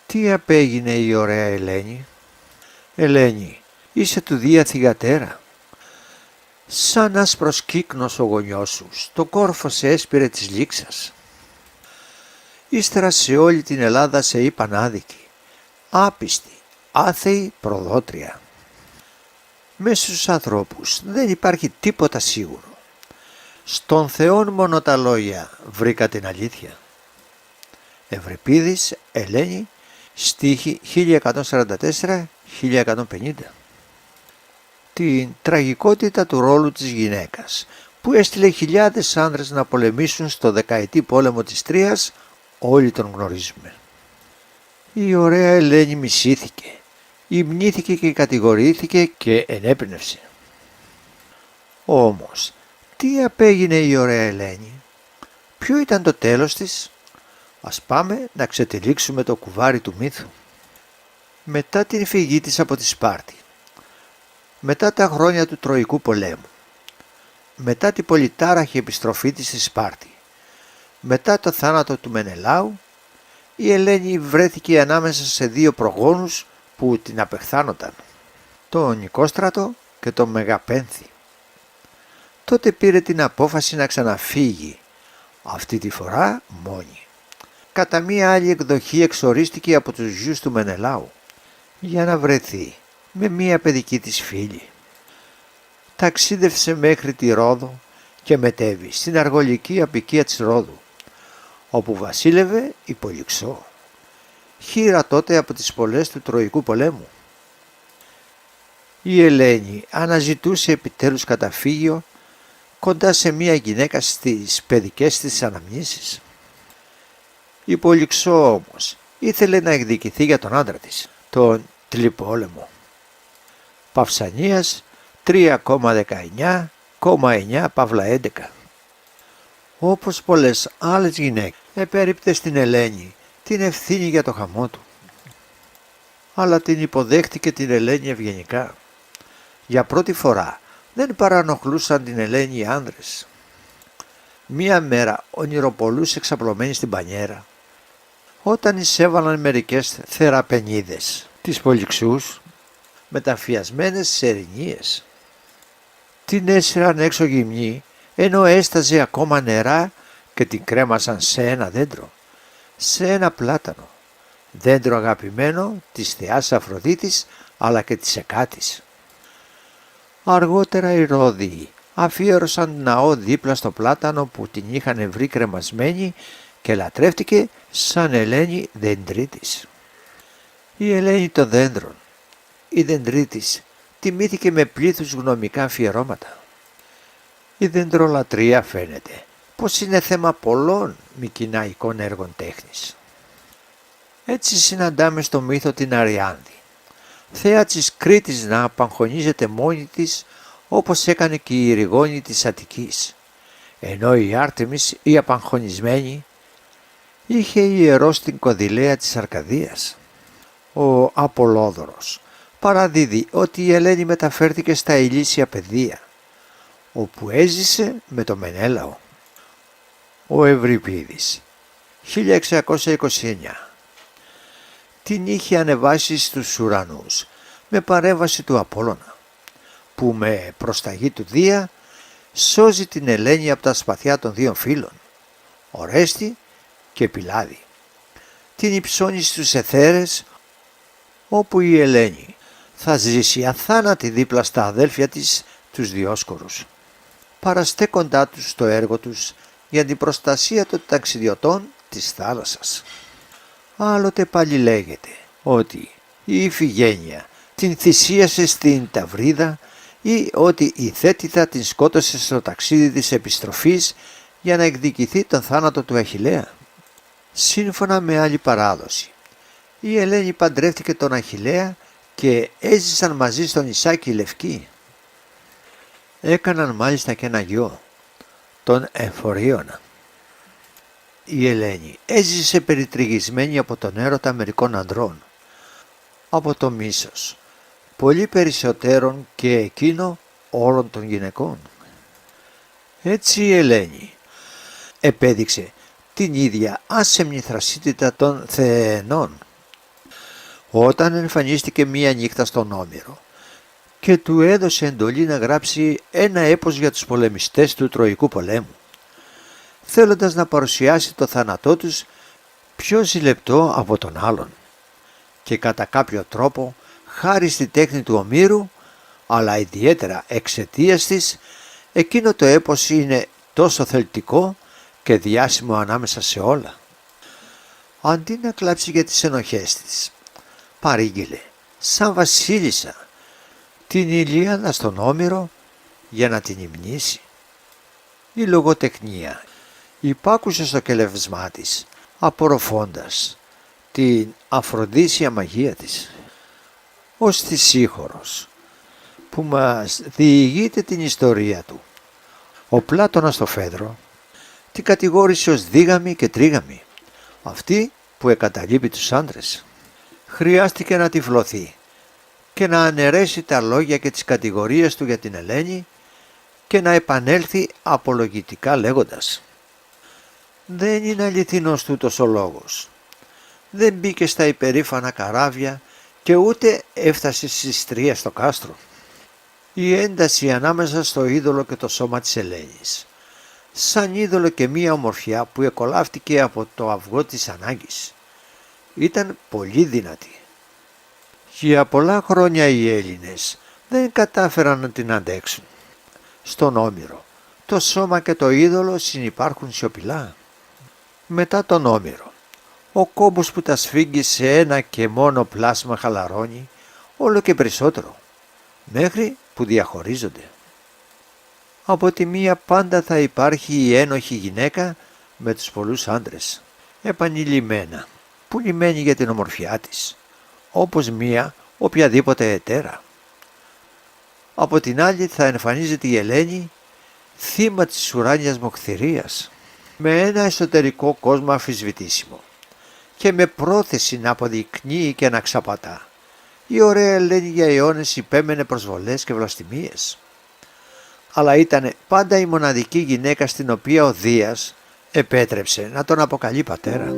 Τι απέγινε η ωραία Ελένη? Ελένη, είσαι του Δία θυγατέρα. Σαν άσπρος κύκνος ο γονιός σου, στο κόρφο σε έσπηρε της λήξας. Ύστερα σε όλη την Ελλάδα σε είπαν άδικη, άπιστη, άθεη προδότρια. Μες στους ανθρώπους δεν υπάρχει τίποτα σίγουρο. Στον Θεόν μόνο τα λόγια βρήκα την αλήθεια. Ευρυπίδης, Ελένη, στίχη 1144-1150. Την τραγικότητα του ρόλου της γυναίκας που έστειλε χιλιάδες άνδρες να πολεμήσουν στο δεκαετή πόλεμο της Τρίας, όλοι τον γνωρίζουμε. Η ωραία Ελένη μισήθηκε, υμνήθηκε και κατηγορήθηκε και ενέπνευσε. Όμως, τι απέγινε η ωραία Ελένη? Ποιο ήταν το τέλος της? Ας πάμε να ξετυλίξουμε το κουβάρι του μύθου. Μετά την φυγή της από τη Σπάρτη, μετά τα χρόνια του Τροϊκού πολέμου, μετά την πολυτάραχη επιστροφή της στη Σπάρτη, μετά το θάνατο του Μενελάου, η Ελένη βρέθηκε ανάμεσα σε δύο προγόνους που την απεχθάνονταν, τον Νικόστρατο και τον Μεγαπένθη. Τότε πήρε την απόφαση να ξαναφύγει, αυτή τη φορά μόνη. Κατά μία άλλη εκδοχή εξορίστηκε από τους γιους του Μενελάου, για να βρεθεί με μία παιδική της φίλη. Ταξίδευσε μέχρι τη Ρόδο και μετέβη στην αργολική απικία της Ρόδου, όπου βασίλευε η Πολυξώ, χείρα τότε από τις πολλές του Τροϊκού πολέμου. Η Ελένη αναζητούσε επιτέλους καταφύγιο κοντά σε μία γυναίκα στις παιδικές της αναμνήσεις. Η Πολυξώ όμως ήθελε να εκδικηθεί για τον άντρα της, τον Τλιπόλεμο. Παυσανίας 3,19,9 Όπως πολλές άλλες γυναίκες επέριπτε στην Ελένη την ευθύνη για το χαμό του. Αλλά την υποδέχτηκε την Ελένη ευγενικά. Για πρώτη φορά δεν παρανοχλούσαν την Ελένη οι άνδρες. Μία μέρα ονειροπολούσε ξαπλωμένη στην πανιέρα, όταν εισέβαλαν μερικές θεραπενίδες της Πολυξούς μεταφιασμένες σε ερηνίες. Την έσυραν έξω γυμνή ενώ έσταζε ακόμα νερά και την κρέμασαν σε ένα δέντρο, σε ένα πλάτανο, δέντρο αγαπημένο της θεάς Αφροδίτης αλλά και της Εκάτης. Αργότερα οι Ρόδιοι αφιέρωσαν ναό δίπλα στο πλάτανο που την είχαν βρει κρεμασμένη και λατρεύτηκε σαν Ελένη Δεντρίτης. Η Ελένη των δέντρων, η Δεντρίτης, τιμήθηκε με πλήθους γνωμικά αφιερώματα. Η δεντρολατρεία φαίνεται πως είναι θέμα πολλών μικηναϊκών έργων τέχνης. Έτσι συναντάμε στο μύθο την Αριάνδη, θέα της Κρήτης, να απαγχωνίζεται μόνη της όπως έκανε και η Ηριγόνη της Αττικής, ενώ η Άρτεμις η απαγχωνισμένη είχε ιερό στην Κωδηλαία της Αρκαδίας. Ο Απολόδωρος παραδίδει ότι η Ελένη μεταφέρθηκε στα ηλίσια πεδία, όπου έζησε με το Μενέλαο. Ο Ευρυπίδης 1629 την είχε ανεβάσει στους ουρανούς με παρέμβαση του Απόλλωνα, που με προσταγή του Δία σώζει την Ελένη από τα σπαθιά των δύο φίλων, Ορέστη και Πηλάδη. Την υψώνει στους αιθέρες, όπου η Ελένη θα ζήσει αθάνατη δίπλα στα αδέλφια της, τους Διόσκορους, παραστέκοντά τους στο έργο τους για την προστασία των ταξιδιωτών της θάλασσας. Άλλοτε πάλι λέγεται ότι η Ιφηγένεια την θυσίασε στην Ταυρίδα ή ότι η Θέτιδα την σκότωσε στο ταξίδι της επιστροφής για να εκδικηθεί τον θάνατο του Αχιλλέα. Σύμφωνα με άλλη παράδοση, η Ελένη παντρεύτηκε τον Αχιλλέα και έζησαν μαζί στο νησάκι Λευκή. Έκαναν μάλιστα και ένα γιο, τον Εμφορίωνα. Η Ελένη έζησε περιτριγισμένη από τον έρωτα μερικών ανδρών, από το μίσος, πολύ περισσότερον και εκείνο όλων των γυναικών. Έτσι η Ελένη επέδειξε την ίδια άσεμνη θρασίτητα των Θεενών. όταν εμφανίστηκε μία νύχτα στον Όμηρο και του έδωσε εντολή να γράψει ένα έπος για τους πολεμιστές του Τροϊκού πολέμου, θέλοντας να παρουσιάσει το θάνατό τους πιο ζηλεπτό από τον άλλον. Και κατά κάποιο τρόπο, χάρη στη τέχνη του Ομήρου, αλλά ιδιαίτερα εξαιτίας της, εκείνο το έπος είναι τόσο θελτικό και διάσημο ανάμεσα σε όλα. Αντί να κλάψει για τις ενοχές της, παρήγγειλε σαν βασίλισσα την Ηλίαδα στον Όμηρο για να την υμνήσει. Η λογοτεχνία υπάκουσε στο κελευσμά της, απορροφώντας την αφροδίσια μαγεία της. Ο Στησίχωρος, που μας διηγείται την ιστορία του, ο Πλάτωνας στο Φέδρο, την κατηγόρησε ως δίγαμη και τρίγαμη, αυτή που εκαταλείπει τους άντρες. Χρειάστηκε να τυφλωθεί και να αναιρέσει τα λόγια και τις κατηγορίες του για την Ελένη και να επανέλθει απολογητικά λέγοντας: «Δεν είναι αληθινός τούτος ο λόγος. Δεν μπήκε στα υπερήφανα καράβια και ούτε έφτασε στις 3 στο κάστρο». Η ένταση ανάμεσα στο είδωλο και το σώμα της Ελένης, σαν είδωλο και μία ομορφιά που εκολάφτηκε από το αυγό της ανάγκης, ήταν πολύ δυνατή. Για πολλά χρόνια οι Έλληνες δεν κατάφεραν να την αντέξουν. Στον Όμηρο το σώμα και το είδωλο συνυπάρχουν σιωπηλά. Μετά τον Όμηρο, ο κόμπος που τα σφίγγει σε ένα και μόνο πλάσμα χαλαρώνει όλο και περισσότερο, μέχρι που διαχωρίζονται. Από τη μία πάντα θα υπάρχει η ένοχη γυναίκα με τους πολλούς άντρες, επανειλημμένα, πουλημένη για την ομορφιά της, όπως μία οποιαδήποτε ετέρα. Από την άλλη θα εμφανίζεται η Ελένη, θύμα της ουράνιας μοχθηρίας, με ένα εσωτερικό κόσμο αμφισβητήσιμο και με πρόθεση να αποδεικνύει και να ξαπατά. Η ωραία Ελένη για αιώνες υπέμενε προσβολές και βλαστημίες, αλλά ήταν πάντα η μοναδική γυναίκα στην οποία ο Δίας επέτρεψε να τον αποκαλεί πατέρα.